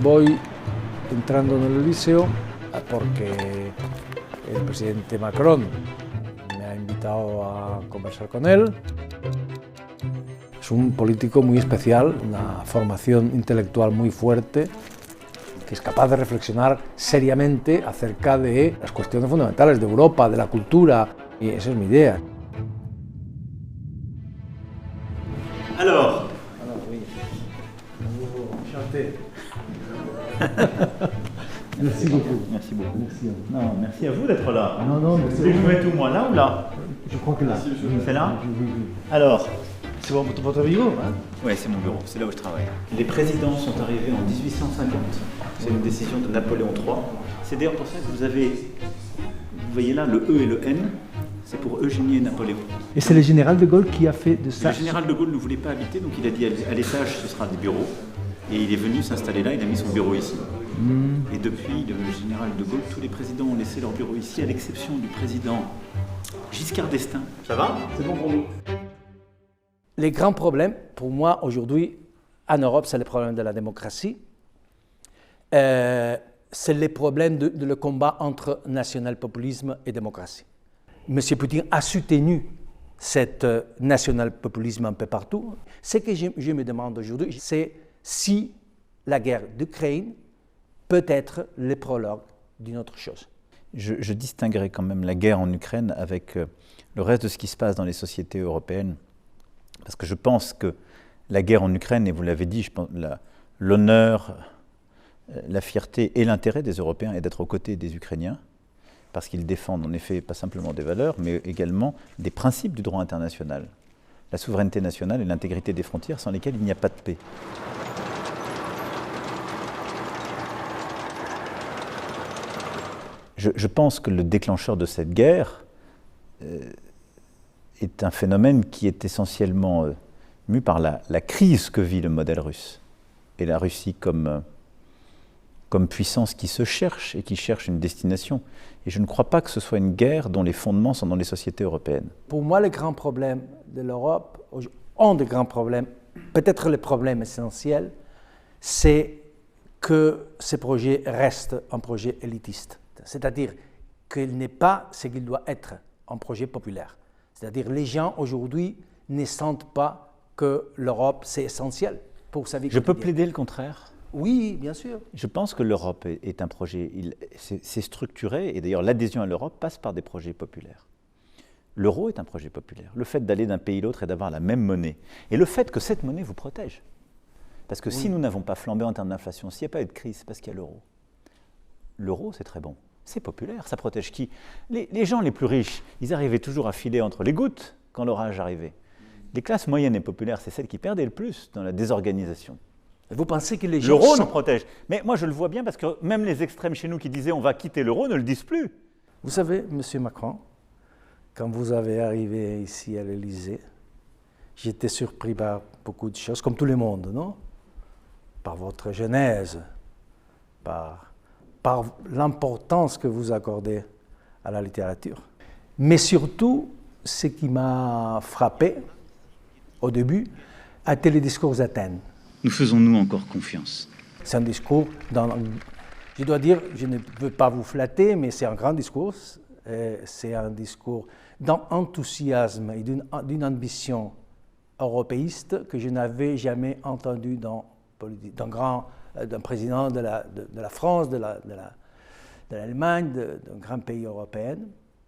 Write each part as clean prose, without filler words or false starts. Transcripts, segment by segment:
voy entrando en el liceo porque el presidente Macron me ha invitado a conversar con él. Es un político muy especial, una formación intelectual muy fuerte, que es capaz de reflexionar seriamente acerca de las cuestiones fundamentales de Europa, de la cultura, y esa es mi idea. Alors, oui. Enchanté. Merci beaucoup. Merci beaucoup. Merci à vous. Non, merci à vous d'être là. Non, mais Vous voulez que je me mette où, moi, là ou là? Je crois que là. C'est là? Oui. Alors, C'est votre bureau, hein? oui, c'est mon bureau, c'est là où je travaille. Les présidents sont arrivés en 1850. C'est une décision de Napoléon III. C'est d'ailleurs pour ça que vous avez, vous voyez là, le E et le N, c'est pour Eugénie et Napoléon. Et c'est le général de Gaulle qui a fait de ça. Le général de Gaulle ne voulait pas habiter, donc il a dit à l'étage ce sera des bureaux. Et il est venu s'installer là, il a mis son bureau ici. Et depuis le général de Gaulle, tous les présidents ont laissé leur bureau ici, à l'exception du président Giscard d'Estaing. Ça va? C'est bon pour nous. Les grands problèmes, pour moi, aujourd'hui, en Europe, c'est le problème de la démocratie. C'est le problème de le combat entre national-populisme et démocratie. M. Poutine a soutenu cet national-populisme un peu partout. Ce que je me demande aujourd'hui, c'est si la guerre d'Ukraine peut être le prologue d'une autre chose. Je distinguerai quand même la guerre en Ukraine avec le reste de ce qui se passe dans les sociétés européennes. Parce que je pense que la guerre en Ukraine, et vous l'avez dit, je pense l'honneur, la fierté et l'intérêt des Européens est d'être aux côtés des Ukrainiens, parce qu'ils défendent en effet pas simplement des valeurs, mais également des principes du droit international. La souveraineté nationale et l'intégrité des frontières sans lesquelles il n'y a pas de paix. Je pense que le déclencheur de cette guerre est un phénomène qui est essentiellement mu par la crise que vit le modèle russe. Et la Russie comme puissance qui se cherche et qui cherche une destination. Et je ne crois pas que ce soit une guerre dont les fondements sont dans les sociétés européennes. Pour moi, le grand problème de l'Europe, un des grands problèmes, peut-être le problème essentiel, c'est que ce projet reste un projet élitiste. C'est-à-dire qu'il n'est pas ce qu'il doit être, un projet populaire. C'est-à-dire les gens aujourd'hui ne sentent pas que l'Europe c'est essentiel pour sa vie quotidienne. Je peux plaider le contraire? Oui, bien sûr. Je pense que l'Europe est un projet, c'est structuré, et d'ailleurs l'adhésion à l'Europe passe par des projets populaires. L'euro est un projet populaire. Le fait d'aller d'un pays à l'autre et d'avoir la même monnaie, et le fait que cette monnaie vous protège. Parce que si nous n'avons pas flambé en termes d'inflation, s'il n'y a pas eu de crise, c'est parce qu'il y a l'euro. L'euro, c'est très bon. C'est populaire, ça protège qui? Les gens les plus riches, ils arrivaient toujours à filer entre les gouttes quand l'orage arrivait. Les classes moyennes et populaires, c'est celles qui perdaient le plus dans la désorganisation. Vous pensez que les gens l'euro nous protège? Mais moi je le vois bien parce que même les extrêmes chez nous qui disaient on va quitter l'euro ne le disent plus. Vous savez, M. Macron, quand vous avez arrivé ici à l'Élysée, j'étais surpris par beaucoup de choses, comme tout le monde, non? Par votre genèse, par l'importance que vous accordez à la littérature. Mais surtout, ce qui m'a frappé au début, a été le discours d'Athènes. Nous faisons-nous encore confiance? C'est un discours, je dois dire, je ne veux pas vous flatter, mais c'est un grand discours. C'est un discours d'enthousiasme et d'une ambition européiste que je n'avais jamais entendu d'un président de la France, de l'Allemagne, d'un grand pays européen,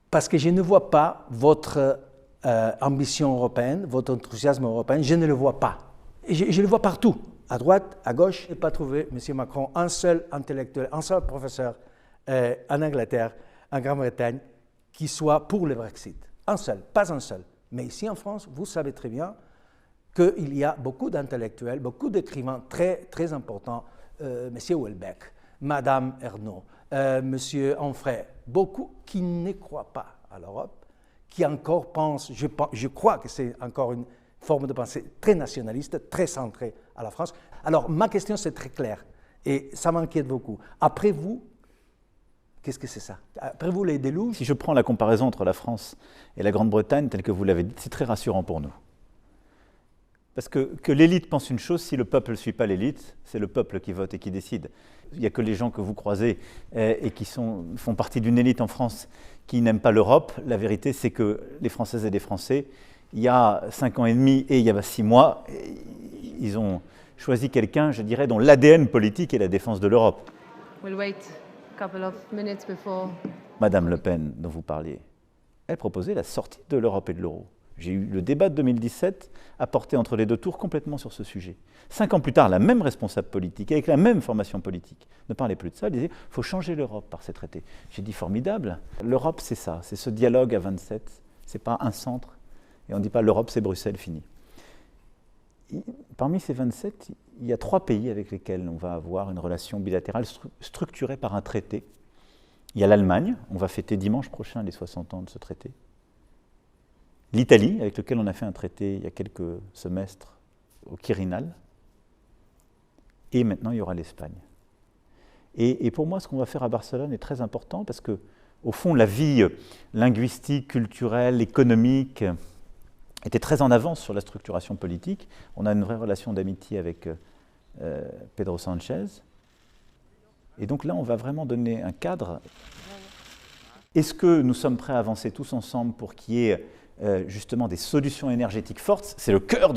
parce que je ne vois pas votre ambition européenne, votre enthousiasme européen, je ne le vois pas. Et je le vois partout, à droite, à gauche. Je n'ai pas trouvé, M. Macron, un seul intellectuel, un seul professeur en Angleterre, en Grande-Bretagne, qui soit pour le Brexit. Un seul, pas un seul. Mais ici en France, vous savez très bien qu'il y a beaucoup d'intellectuels, beaucoup d'écrivains très, très importants, M. Houellebecq, Mme Ernaud, M. Onfray, beaucoup qui ne croient pas à l'Europe, qui encore pensent, je crois que c'est encore une forme de pensée très nationaliste, très centrée à la France. Alors ma question c'est très claire et ça m'inquiète beaucoup. Après vous, qu'est-ce que c'est ça? Après vous les déluges? Si je prends la comparaison entre la France et la Grande-Bretagne, telle que vous l'avez dit, c'est très rassurant pour nous. Parce que l'élite pense une chose, si le peuple ne suit pas l'élite, c'est le peuple qui vote et qui décide. Il n'y a que les gens que vous croisez et qui font partie d'une élite en France qui n'aiment pas l'Europe. La vérité, c'est que les Françaises et les Français, il y a 5 ans et demi et il y a 6 mois, ils ont choisi quelqu'un, je dirais, dont l'ADN politique est la défense de l'Europe. We'll wait a couple of minutes before... Madame Le Pen, dont vous parliez, elle proposait la sortie de l'Europe et de l'euro. J'ai eu le débat de 2017 à porter entre les deux tours complètement sur ce sujet. 5 ans plus tard, la même responsable politique, avec la même formation politique, ne parlait plus de ça, elle disait « il faut changer l'Europe par ces traités ». J'ai dit « formidable, l'Europe c'est ça, c'est ce dialogue à 27, c'est pas un centre, et on ne dit pas l'Europe c'est Bruxelles, fini ». Parmi ces 27, il y a 3 pays avec lesquels on va avoir une relation bilatérale structurée par un traité. Il y a l'Allemagne, on va fêter dimanche prochain les 60 ans de ce traité. L'Italie, avec lequel on a fait un traité il y a quelques semestres au Quirinal. Et maintenant, il y aura l'Espagne. Et pour moi, ce qu'on va faire à Barcelone est très important parce que, au fond, la vie linguistique, culturelle, économique était très en avance sur la structuration politique. On a une vraie relation d'amitié avec Pedro Sánchez. Et donc là, on va vraiment donner un cadre. Est-ce que nous sommes prêts à avancer tous ensemble pour qu'il y ait justement des solutions énergétiques fortes? C'est le cœur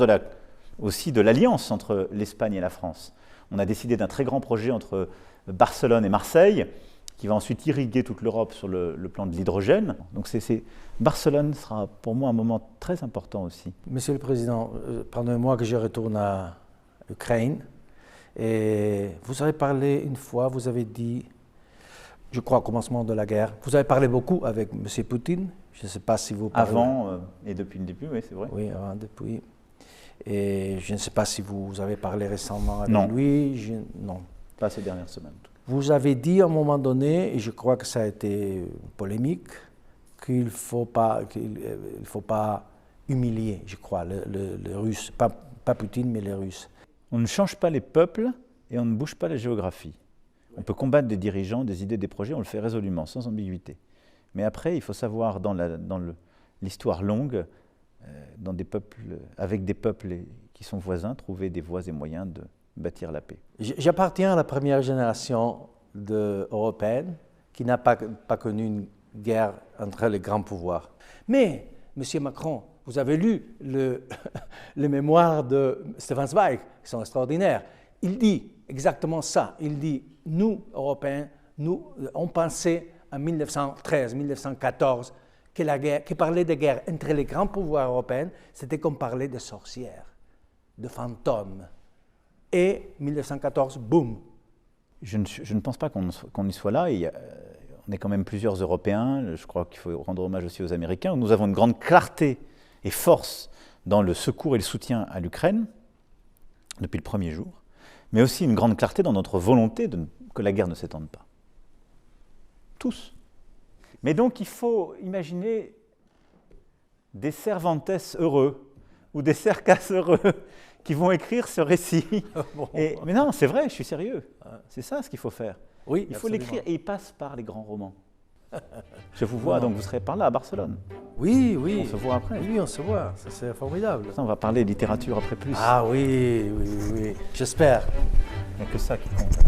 aussi de l'alliance entre l'Espagne et la France. On a décidé d'un très grand projet entre Barcelone et Marseille, qui va ensuite irriguer toute l'Europe sur le plan de l'hydrogène. Donc Barcelone sera pour moi un moment très important aussi. Monsieur le Président, pardonnez-moi que je retourne à l'Ukraine. Et vous avez parlé une fois, vous avez dit, je crois au commencement de la guerre, vous avez parlé beaucoup avec M. Poutine. Je ne sais pas si vous parlez... Avant et depuis le début, oui, c'est vrai. Oui, avant, depuis. Et je ne sais pas si vous avez parlé récemment avec lui. Non. Pas ces dernières semaines. Vous avez dit à un moment donné, et je crois que ça a été polémique, qu'il ne faut pas humilier, je crois, les Russes. Pas Poutine, mais les Russes. On ne change pas les peuples et on ne bouge pas la géographie. On peut combattre des dirigeants, des idées, des projets, on le fait résolument, sans ambiguïté. Mais après, il faut savoir, dans l'histoire longue, avec des peuples qui sont voisins, trouver des voies et moyens de bâtir la paix. J'appartiens à la première génération européenne qui n'a pas connu une guerre entre les grands pouvoirs. Mais, M. Macron, vous avez lu les mémoires de Stefan Zweig, qui sont extraordinaires. Il dit exactement ça. Il dit, nous, Européens, on pensait en 1913, 1914, que parler de guerre entre les grands pouvoirs européens, c'était comme parler de sorcières, de fantômes. Et 1914, boum. Je ne pense pas qu'on y soit là. On est quand même plusieurs Européens. Je crois qu'il faut rendre hommage aussi aux Américains. Nous avons une grande clarté et force dans le secours et le soutien à l'Ukraine depuis le premier jour, mais aussi une grande clarté dans notre volonté que la guerre ne s'étende pas. Tous. Mais donc il faut imaginer des Cervantes heureux ou des Cercas heureux qui vont écrire ce récit. Bon. Mais non, c'est vrai, je suis sérieux. C'est ça ce qu'il faut faire. Oui, il faut l'écrire et il passe par les grands romans. Je vous vois, donc vous serez par là à Barcelone. Oui, oui. On se voit après. Oui, on se voit, c'est formidable. Ça, on va parler littérature après plus. Ah oui, oui, oui, j'espère. Il n'y a que ça qui compte.